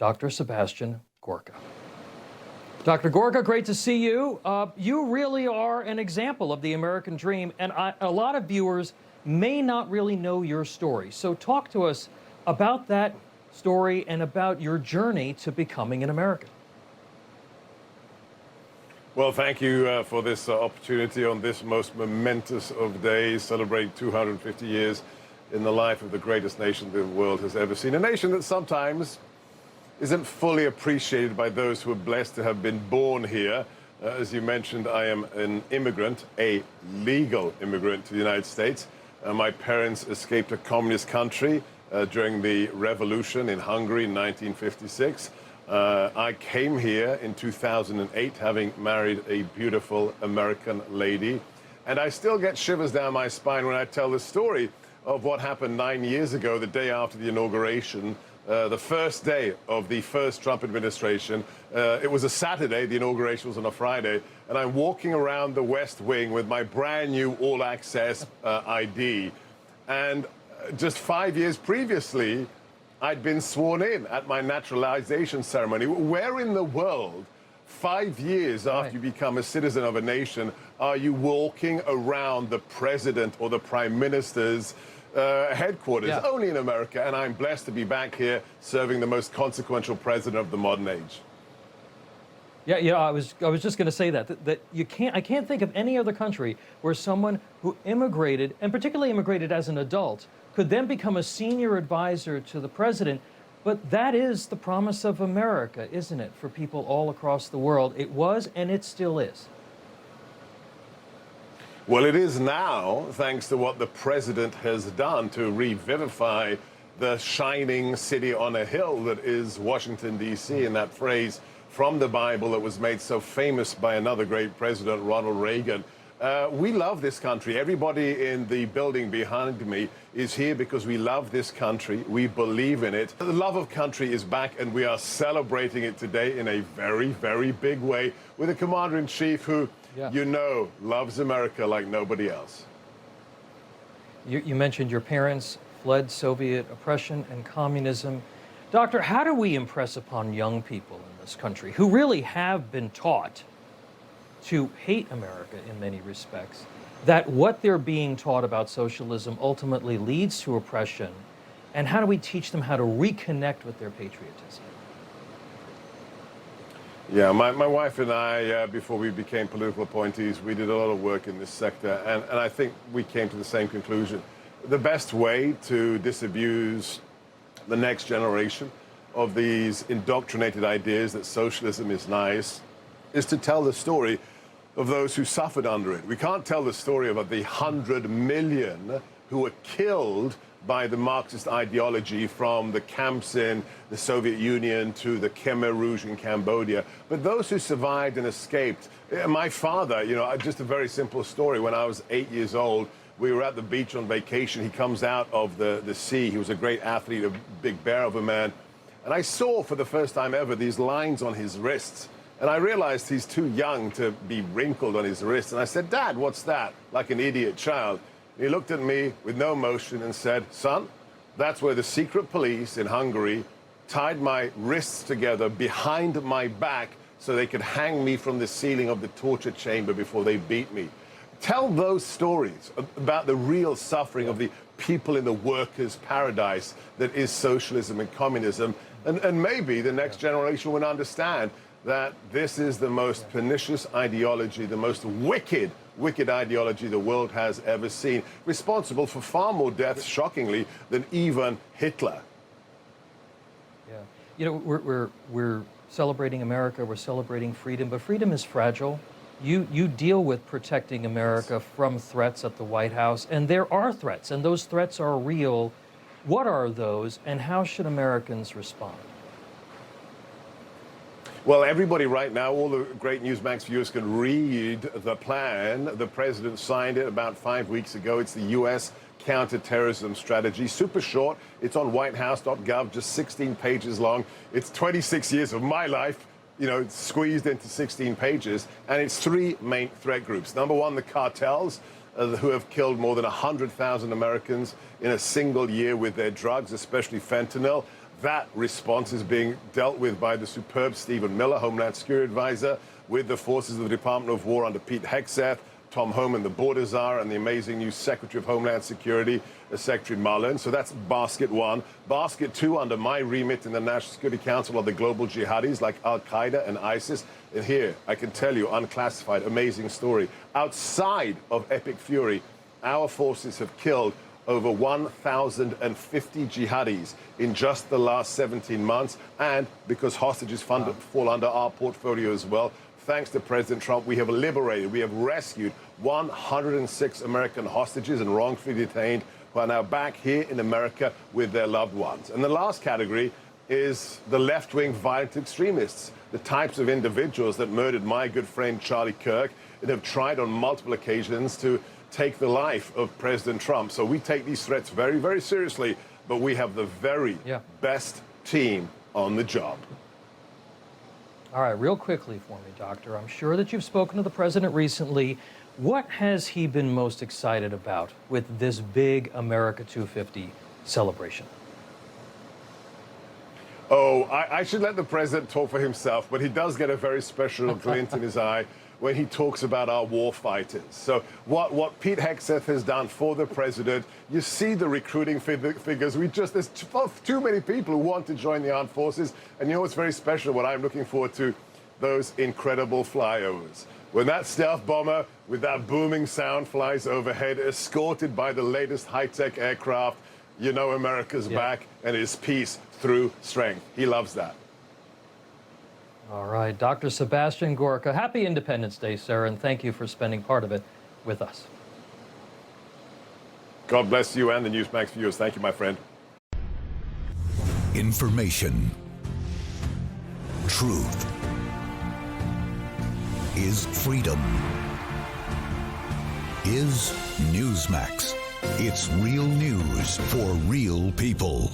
Dr. Sebastian Gorka. Dr. Gorka, great to see you. You really are an example of the American dream, and a lot of viewers may not really know your story. So talk to us about that story and about your journey to becoming an American. Well, thank you for this opportunity on this most momentous of days, celebrate 250 years in the life of the greatest nation the world has ever seen. A nation that sometimes isn't fully appreciated by those who are blessed to have been born here. As you mentioned, I am an immigrant, a legal immigrant to the United States. My parents escaped a communist country during the revolution in Hungary in 1956. I came here in 2008, having married a beautiful American lady. And I still get shivers down my spine when I tell the story of what happened 9 years ago, the day after the inauguration, the first day of the first Trump administration. It was a Saturday, the inauguration was on a Friday, and I'm walking around the West Wing with my brand new all-access ID. And just 5 years previously, I'd been sworn in at my naturalization ceremony. Where in the world, 5 years after you become a citizen of a nation, are you walking around the president or the prime minister's headquarters? Yeah. Only in America, and I'm blessed to be back here serving the most consequential president of the modern age. Yeah, I was just going to say that I can't think of any other country where someone who immigrated, and particularly immigrated as an adult, could then become a senior advisor to the president. But that is the promise of America, isn't it, for people all across the world? It was, and it still is. Well, it is now, thanks to what the president has done to revivify the shining city on a hill that is Washington, D.C., and that phrase from the Bible that was made so famous by another great president, Ronald Reagan. We love this country. Everybody in the building behind me is here because we love this country. We believe in it. The love of country is back, and we are celebrating it today in a very, very big way with a commander-in-chief who, you know, loves America like nobody else. You mentioned your parents fled Soviet oppression and communism. Doctor, how do we impress upon young people in this country who really have been taught to hate America in many respects, that what they're being taught about socialism ultimately leads to oppression? And how do we teach them how to reconnect with their patriotism? Yeah, my wife and I, before we became political appointees, we did a lot of work in this sector, and I think we came to the same conclusion. The best way to disabuse the next generation of these indoctrinated ideas that socialism is nice is to tell the story of those who suffered under it. We can't tell the story about the 100 million who were killed by the Marxist ideology from the camps in the Soviet Union to the Khmer Rouge in Cambodia. But those who survived and escaped, my father, you know, just a very simple story. When I was 8 years old, we were at the beach on vacation. He comes out of the sea. He was a great athlete, a big bear of a man. And I saw for the first time ever these lines on his wrists. And I realized he's too young to be wrinkled on his wrists. And I said, "Dad, what's that?" Like an idiot child. And he looked at me with no emotion and said, "Son, that's where the secret police in Hungary tied my wrists together behind my back so they could hang me from the ceiling of the torture chamber before they beat me." Tell those stories about the real suffering of the people in the workers' paradise that is socialism and communism. And maybe the next generation will understand that this is the most pernicious ideology, the most wicked ideology the world has ever seen, responsible for far more deaths, shockingly, than even Hitler. Yeah, you know, we're celebrating America, we're celebrating freedom, but freedom is fragile. You deal with protecting America from threats at the White House, and there are threats, and those threats are real. What are those, and how should Americans respond? Well, everybody right now, all the great Newsmax viewers can read the plan. The president signed it about 5 weeks ago. It's the U.S. counterterrorism strategy. Super short. It's on whitehouse.gov, just 16 pages long. It's 26 years of my life, you know, squeezed into 16 pages. And it's three main threat groups. Number one, the cartels, who have killed more than 100,000 Americans in a single year with their drugs, especially fentanyl. That response is being dealt with by the superb Stephen Miller, Homeland Security Advisor, with the forces of the Department of War under Pete Hegseth, Tom Homan, the border czar, and the amazing new Secretary of Homeland Security, Secretary Mullen. So that's basket one. Basket two, under my remit in the National Security Council, are the global jihadis like Al-Qaeda and ISIS. And here, I can tell you, unclassified, amazing story. Outside of Epic Fury, our forces have killed over 1,050 jihadis in just the last 17 months. And because hostages fall under our portfolio as well, thanks to President Trump, we have liberated, we have rescued 106 American hostages and wrongfully detained who are now back here in America with their loved ones. And the last category is the left-wing violent extremists, the types of individuals that murdered my good friend Charlie Kirk and have tried on multiple occasions to take the life of President Trump. So we take these threats very, very seriously, but we have the very best team on the job. All right, real quickly for me, Doctor. I'm sure that you've spoken to the president recently. What has he been most excited about with this big America 250 celebration? Oh, I should let the president talk for himself, but he does get a very special glint in his eye when he talks about our war fighters. So what Pete Hegseth has done for the president, you see the recruiting figures. There's too many people who want to join the armed forces. And you know what's very special, what I'm looking forward to? Those incredible flyovers. When that stealth bomber with that booming sound flies overhead, escorted by the latest high-tech aircraft, you know America's back and it's peace through strength. He loves that. All right, Dr. Sebastian Gorka, happy Independence Day, sir, and thank you for spending part of it with us. God bless you and the Newsmax viewers. Thank you, my friend. Information. Truth. Is freedom. Is Newsmax. It's real news for real people.